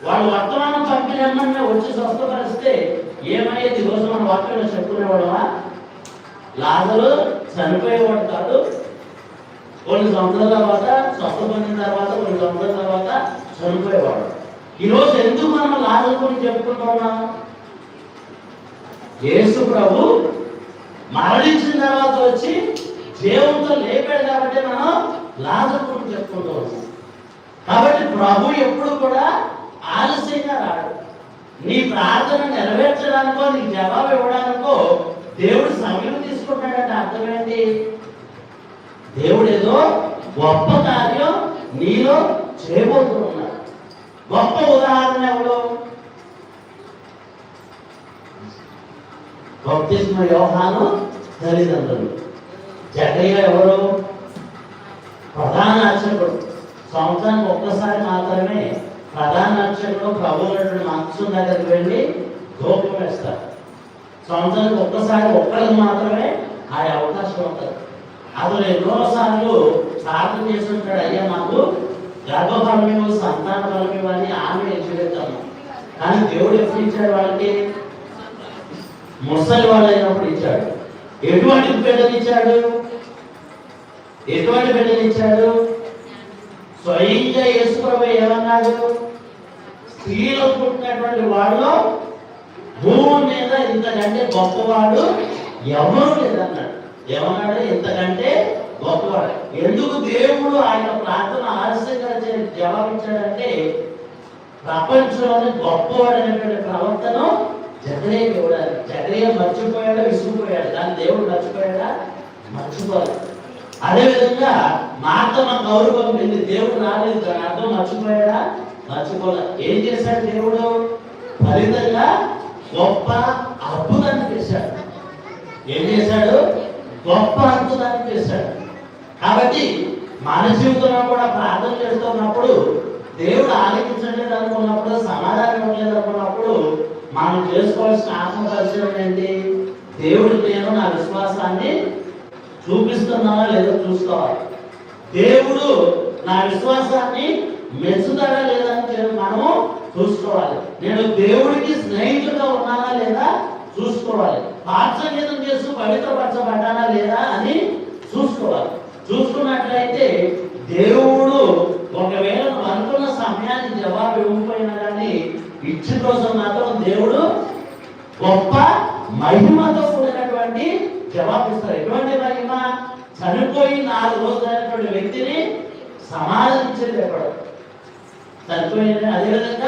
వాళ్ళు వర్తమానం పంపిణీ వచ్చి స్వస్థపరిస్తే ఏమయ్యేది? ఈరోజు మన వాక్యంలో చెప్పుకునేవాడవా? లాజరు చనిపోయేవాడు కాదు, కొన్ని సంవత్సరాల తర్వాత స్వస్థపడిన తర్వాత కొన్ని సంవత్సరాల తర్వాత చనిపోయేవాడు. ఈరోజు ఎందుకు మనం లాజరు గురించి చెప్పుకుంటూ ఉన్నాం? యేసు ప్రభు మరణించిన తర్వాత వచ్చి దేవునితో లేపాడు కాబట్టి మనం లాజరు గురించి చెప్పుకుంటూ ఉన్నాం. కాబట్టి ప్రభు ఎప్పుడు కూడా ఆలస్యంగా రాడు. నీ ప్రార్థన నెరవేర్చడానికో నీకు జవాబు ఇవ్వడానికో దేవుడు సమయం తీసుకుంటాడంటే అర్థం ఏంటి? దేవుడు ఏదో గొప్ప కార్యం నీలో చేయబోతున్నాడు. గొప్ప ఉదాహరణ ఎవరు? బప్తిస్మ యోహాను తల్లిదండ్రులు. జకర్యా ఎవరు? ప్రధాన అర్చకుడు. సంవత్సరానికి ఒక్కసారి మాత్రమే ప్రధాన అర్చకుడు ప్రభువునటువంటి మంచం దగ్గరికి వెళ్ళి ధూపం వేస్తారు. సంవత్సరానికి ఒక్కసారి ఒక్కరికి మాత్రమే ఆ అవకాశం ఉంటుంది. అతను ఎన్నోసార్లు ప్రార్థన చేస్తుంటాడు, అయ్యా మాకు గర్భఫలమేమో సంతాన ఫలమేమో అని ఆమె ఎదుగుతాము. కానీ దేవుడు ఎప్పుడు ఇచ్చాడు వాళ్ళకి? ముసలి వాళ్ళు అయినప్పుడు ఇచ్చాడు. ఎటువంటి బిడ్డనిచ్చాడు? ఎటువంటి బిడ్డనిచ్చాడు? స్వయంగా యేసు ప్రభు ఏమన్నాడు? స్త్రీలో పుట్టినటువంటి వాళ్ళు భూమి మీద ఇంతకంటే గొప్పవాడు ఎవరు లేదన్నాడు. ఏమన్నాడు? ఇంతకంటే గొప్పవాడు. ఎందుకు దేవుడు ఆయన ప్రార్థన ఆలస్యంగా జవాబిచ్చాడంటే ప్రపంచంలోని గొప్పవాడు అనేటువంటి ప్రవర్తన జకర్యాకి ఇవ్వడాలి. జకర్యా మర్చిపోయాడా? విసిగిపోయాడు. కానీ దేవుడు మర్చిపోయాడా? మర్చిపోలేదు. అదేవిధంగా మార్తమ్మ కౌరు పంపింది, దేవుడు రాలేదు. దాని అర్థం మర్చిపోయాడా? మర్చిపోలే. ఏం చేశాడు దేవుడు? ఫలితంగా గొప్ప అద్భుతాన్ని చేశాడు. ఏం చేశాడు? గొప్ప అద్భుతాన్ని చేశాడు. కాబట్టి మన జీవితంలో కూడా ప్రార్థన చేస్తున్నప్పుడు దేవుడు ఆలకించలేదు అనుకున్నప్పుడు, సమాధానం ఇవ్వలేదు అనుకున్నప్పుడు మనం చేసుకోవాల్సిన ఆత్మపరిశీలన ఏంటి? దేవుడు నేను నా విశ్వాసాన్ని చూపిస్తున్నానా లేదో చూసుకోవాలి. దేవుడు నా విశ్వాసాన్ని మెచ్చుతాడా లేదని మనము చూసుకోవాలి. నేను దేవుడికి స్నేహితుడుగా ఉన్నానా లేదా చూసుకోవాలి. పాఠసంగీతం చేస్తూ పవిత్రపరచబడ్డానా లేదా అని చూసుకోవాలి. చూసుకున్నట్లయితే దేవుడు ఒకవేళ అనుకున్న సమయానికి జవాబు ఇవ్వకపోయినా కానీ ఇచ్చిన కోసం మాత్రం దేవుడు గొప్ప మహిమతో కూడినటువంటి జవాబిస్తారు. ఎటువంటి మహిమ? చనిపోయి 4 రోజులైనటువంటి వ్యక్తిని సమాధించేది ఎప్పుడు? చనిపోయిన అదేవిధంగా